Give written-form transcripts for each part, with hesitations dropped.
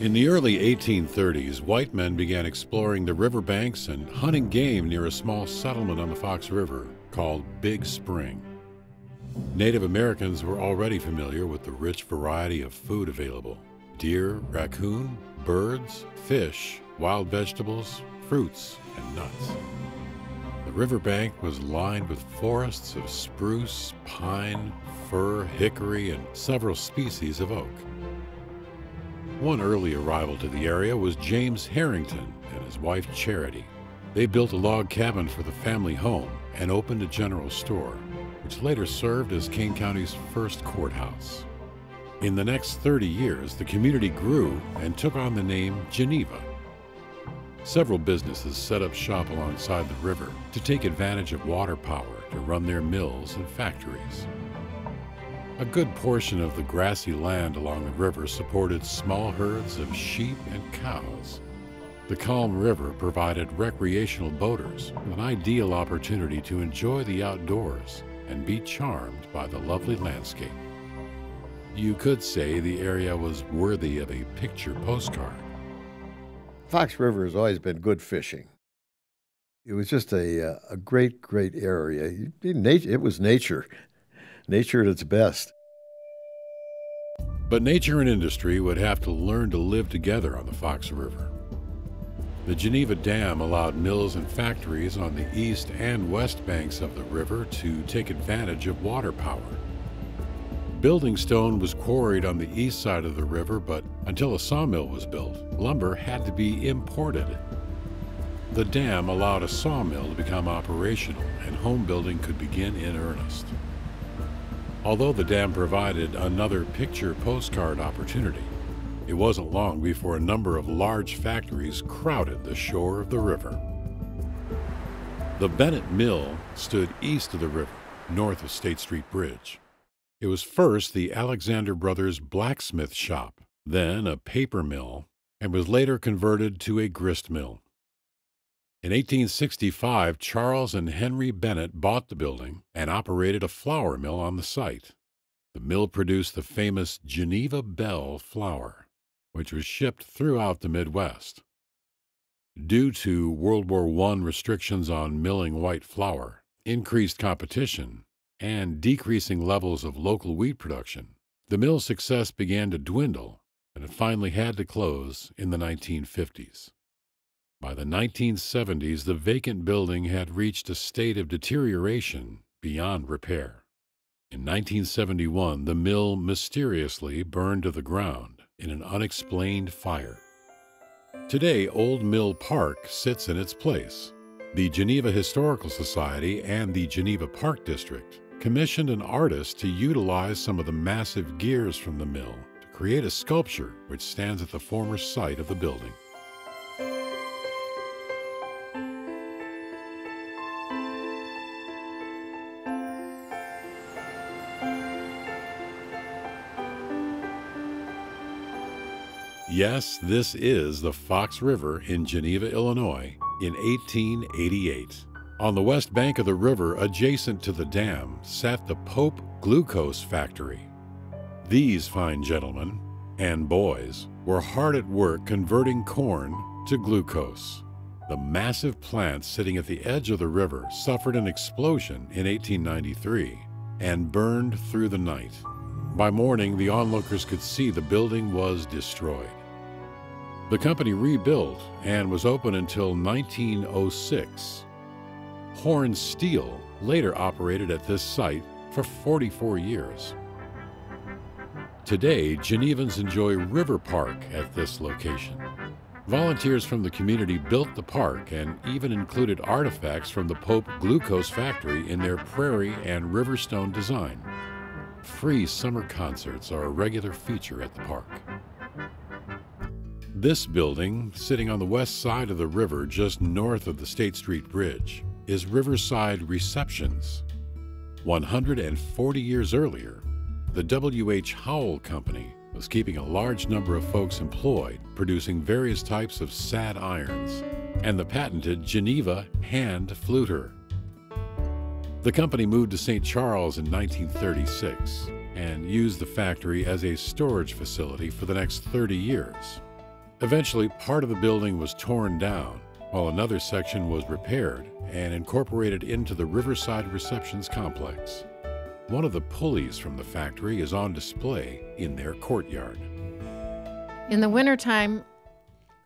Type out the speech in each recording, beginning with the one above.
In the early 1830s, white men began exploring the riverbanks and hunting game near a small settlement on the Fox River called Big Spring. Native Americans were already familiar with the rich variety of food available: deer, raccoon, birds, fish, wild vegetables, fruits, and nuts. The riverbank was lined with forests of spruce, pine, fir, hickory, and several species of oak. One early arrival to the area was James Harrington and his wife Charity. They built a log cabin for the family home and opened a general store, which later served as Kane County's first courthouse. In the next 30 years, the community grew and took on the name Geneva. Several businesses set up shop alongside the river to take advantage of water power to run their mills and factories. A good portion of the grassy land along the river supported small herds of sheep and cows. The calm river provided recreational boaters with an ideal opportunity to enjoy the outdoors and be charmed by the lovely landscape. You could say the area was worthy of a picture postcard. Fox River has always been good fishing. It was just a great, great area. It was nature at its best. But nature and industry would have to learn to live together on the Fox River. The Geneva Dam allowed mills and factories on the east and west banks of the river to take advantage of water power. Building stone was quarried on the east side of the river, but until a sawmill was built, lumber had to be imported. The dam allowed a sawmill to become operational, and home building could begin in earnest. Although the dam provided another picture postcard opportunity, it wasn't long before a number of large factories crowded the shore of the river. The Bennett Mill stood east of the river, north of State Street Bridge. It was first the Alexander Brothers blacksmith shop, then a paper mill, and was later converted to a grist mill. In 1865, Charles and Henry Bennett bought the building and operated a flour mill on the site. The mill produced the famous Geneva Belle flour, which was shipped throughout the Midwest. Due to World War I restrictions on milling white flour, increased competition, and decreasing levels of local wheat production, the mill's success began to dwindle, and it finally had to close in the 1950s. By the 1970s, the vacant building had reached a state of deterioration beyond repair. In 1971, the mill mysteriously burned to the ground in an unexplained fire. Today, Old Mill Park sits in its place. The Geneva Historical Society and the Geneva Park District commissioned an artist to utilize some of the massive gears from the mill to create a sculpture which stands at the former site of the building. Yes, this is the Fox River in Geneva, Illinois, in 1888. On the west bank of the river, adjacent to the dam, sat the Pope Glucose Factory. These fine gentlemen and boys were hard at work converting corn to glucose. The massive plant sitting at the edge of the river suffered an explosion in 1893 and burned through the night. By morning, the onlookers could see the building was destroyed. The company rebuilt and was open until 1906. Horn Steel later operated at this site for 44 years. Today, Genevans enjoy River Park at this location. Volunteers from the community built the park and even included artifacts from the Pope Glucose Factory in their prairie and riverstone design. Free summer concerts are a regular feature at the park. This building, sitting on the west side of the river just north of the State Street Bridge, is Riverside Receptions. 140 years earlier, the W.H. Howell Company was keeping a large number of folks employed, producing various types of sad irons, and the patented Geneva hand fluter. The company moved to St. Charles in 1936 and used the factory as a storage facility for the next 30 years. Eventually, part of the building was torn down, while another section was repaired and incorporated into the Riverside Receptions complex. One of the pulleys from the factory is on display in their courtyard. In the wintertime,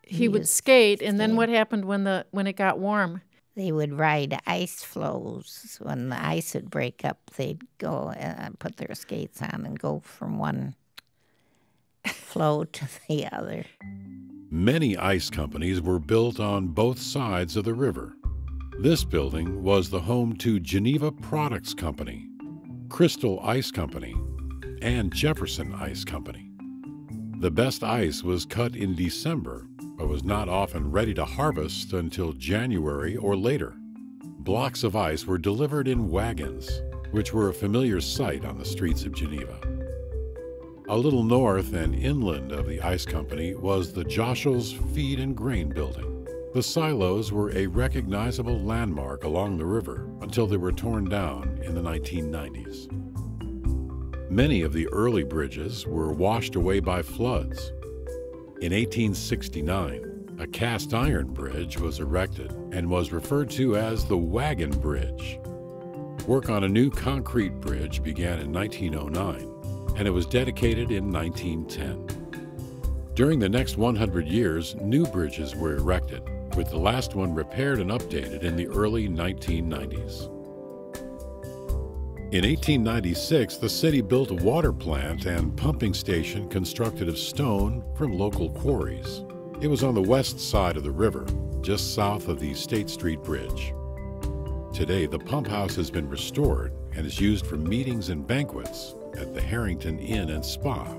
he would skate, and then what happened when it got warm? They would ride ice floes. When the ice would break up, they'd go put their skates on and go from one floe to the other. Many ice companies were built on both sides of the river. This building was the home to Geneva Products Company, Crystal Ice Company, and Jefferson Ice Company. The best ice was cut in December, but was not often ready to harvest until January or later. Blocks of ice were delivered in wagons, which were a familiar sight on the streets of Geneva. A little north and inland of the ice company was the Joshel's Feed and Grain Building. The silos were a recognizable landmark along the river until they were torn down in the 1990s. Many of the early bridges were washed away by floods. In 1869, a cast iron bridge was erected and was referred to as the Wagon Bridge. Work on a new concrete bridge began in 1909, and it was dedicated in 1910. During the next 100 years, new bridges were erected, with the last one repaired and updated in the early 1990s. In 1896, the city built a water plant and pumping station constructed of stone from local quarries. It was on the west side of the river, just south of the State Street Bridge. Today, the pump house has been restored and is used for meetings and banquets at the Harrington Inn and Spa.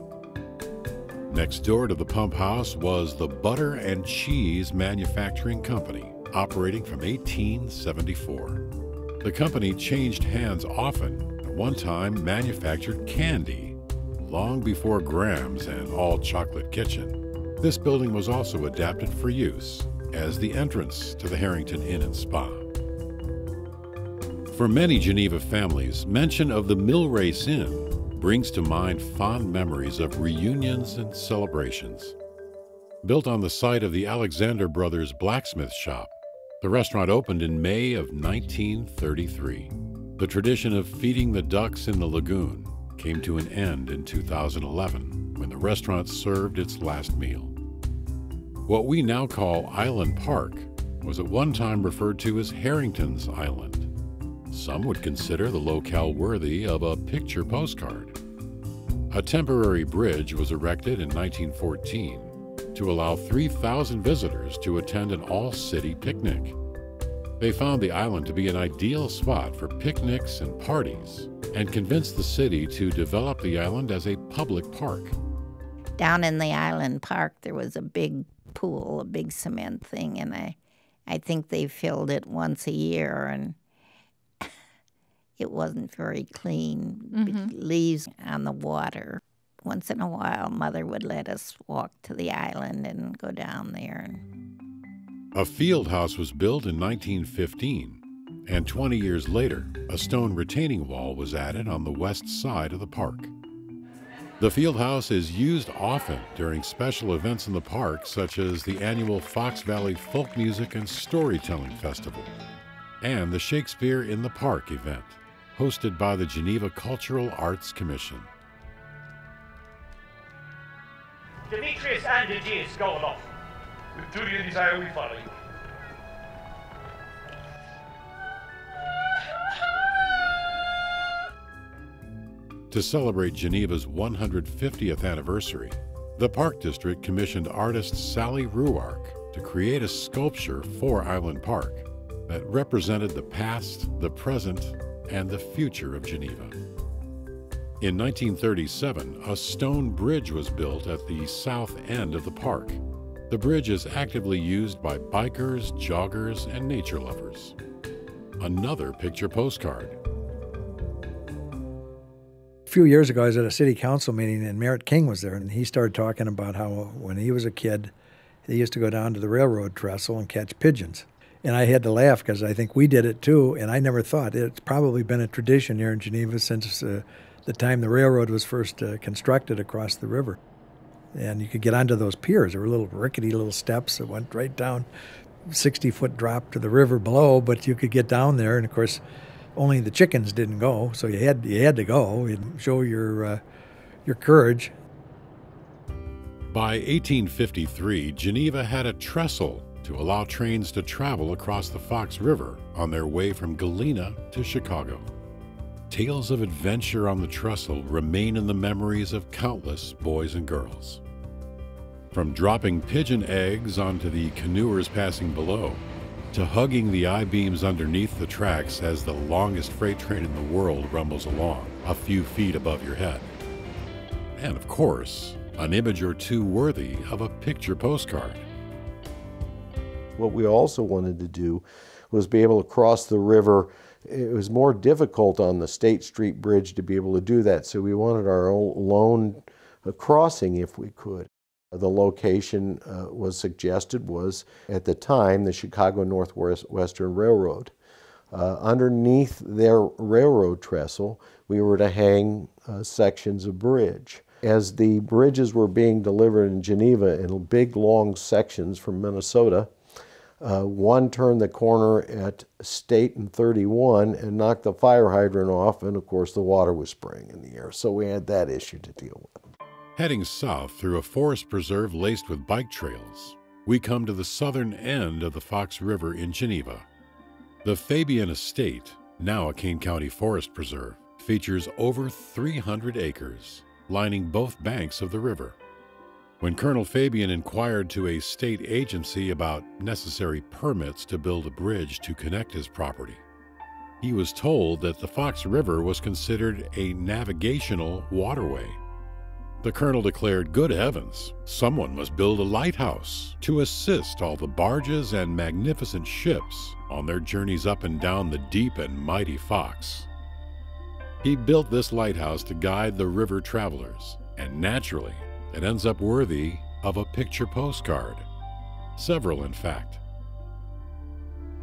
Next door to the pump house was the Butter and Cheese Manufacturing Company, operating from 1874. The company changed hands often, and at one time manufactured candy, long before Graham's and All Chocolate Kitchen. This building was also adapted for use as the entrance to the Harrington Inn and Spa. For many Geneva families, mention of the Mill Race Inn brings to mind fond memories of reunions and celebrations. Built on the site of the Alexander Brothers blacksmith shop, the restaurant opened in May of 1933. The tradition of feeding the ducks in the lagoon came to an end in 2011 when the restaurant served its last meal. What we now call Island Park was at one time referred to as Harrington's Island. some would consider the locale worthy of a picture postcard. A temporary bridge was erected in 1914 to allow 3,000 visitors to attend an all-city picnic. They found the island to be an ideal spot for picnics and parties and convinced the city to develop the island as a public park. Down in the Island Park, there was a big pool, a big cement thing, and I think they filled it once a year, and it wasn't very clean. Leaves on the water. Once in a while, Mother would let us walk to the island and go down there. A field house was built in 1915, and 20 years later, a stone retaining wall was added on the west side of the park. The field house is used often during special events in the park, such as the annual Fox Valley Folk Music and Storytelling Festival and the Shakespeare in the Park event, hosted by the Geneva Cultural Arts Commission. Demetrius and Aegeus go aloft. With duty and desire we follow you. To celebrate Geneva's 150th anniversary, the Park District commissioned artist Sally Ruark to create a sculpture for Island Park that represented the past, the present, and the future of Geneva. In 1937, a stone bridge was built at the south end of the park. The bridge is actively used by bikers, joggers, and nature lovers. Another picture postcard. A few years ago, I was at a city council meeting, and Merritt King was there, and he started talking about how when he was a kid, they used to go down to the railroad trestle and catch pigeons. And I had to laugh because I think we did it too, and I never thought. It's probably been a tradition here in Geneva since the time the railroad was first constructed across the river. And you could get onto those piers. There were little rickety little steps that went right down, 60-foot drop to the river below, but you could get down there, and of course, only the chickens didn't go, so you had to go and show your courage. By 1853, Geneva had a trestle to allow trains to travel across the Fox River on their way from Galena to Chicago. Tales of adventure on the trestle remain in the memories of countless boys and girls. From dropping pigeon eggs onto the canoers passing below, to hugging the I-beams underneath the tracks as the longest freight train in the world rumbles along a few feet above your head. And of course, an image or two worthy of a picture postcard. What we also wanted to do was be able to cross the river. It was more difficult on the State Street Bridge to be able to do that, so we wanted our own lone crossing if we could. The location was suggested was, at the time, the Chicago Northwestern Railroad. Underneath their railroad trestle, we were to hang sections of bridge. As the bridges were being delivered in Geneva in big, long sections from Minnesota, one turned the corner at State and 31 and knocked the fire hydrant off, and of course the water was spraying in the air, so we had that issue to deal with. Heading south through a forest preserve laced with bike trails, we come to the southern end of the Fox River in Geneva. The Fabian Estate, now a Kane County Forest Preserve, features over 300 acres, lining both banks of the river. When Colonel Fabian inquired to a state agency about necessary permits to build a bridge to connect his property, he was told that the Fox River was considered a navigational waterway. The colonel declared, "Good heavens, someone must build a lighthouse to assist all the barges and magnificent ships on their journeys up and down the deep and mighty Fox." He built this lighthouse to guide the river travelers, and naturally, it ends up worthy of a picture postcard. Several, in fact.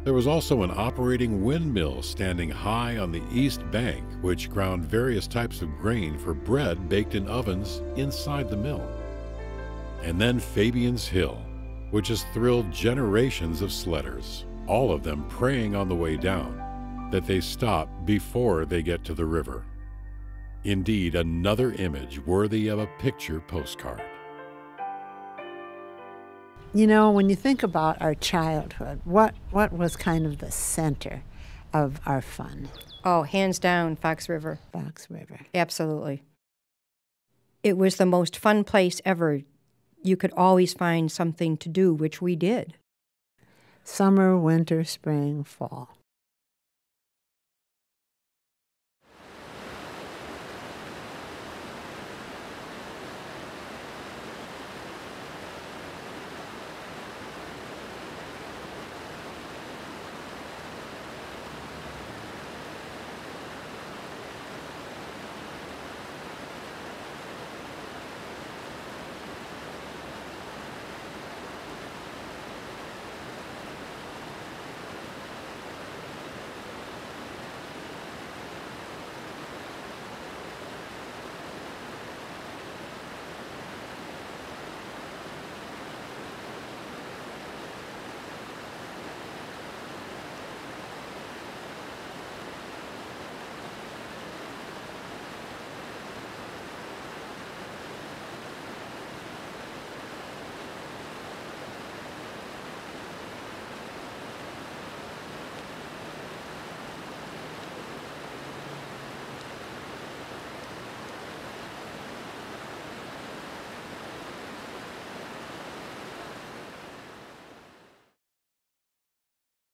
There was also an operating windmill standing high on the east bank, which ground various types of grain for bread baked in ovens inside the mill. And then Fabian's Hill, which has thrilled generations of sledders, all of them praying on the way down that they stop before they get to the river. Indeed, another image worthy of a picture postcard. You know, when you think about our childhood, what was kind of the center? of our fun. Oh, hands down, Fox River. Fox River. Absolutely. It was the most fun place ever. You could always find something to do, which we did. Summer, winter, spring, fall.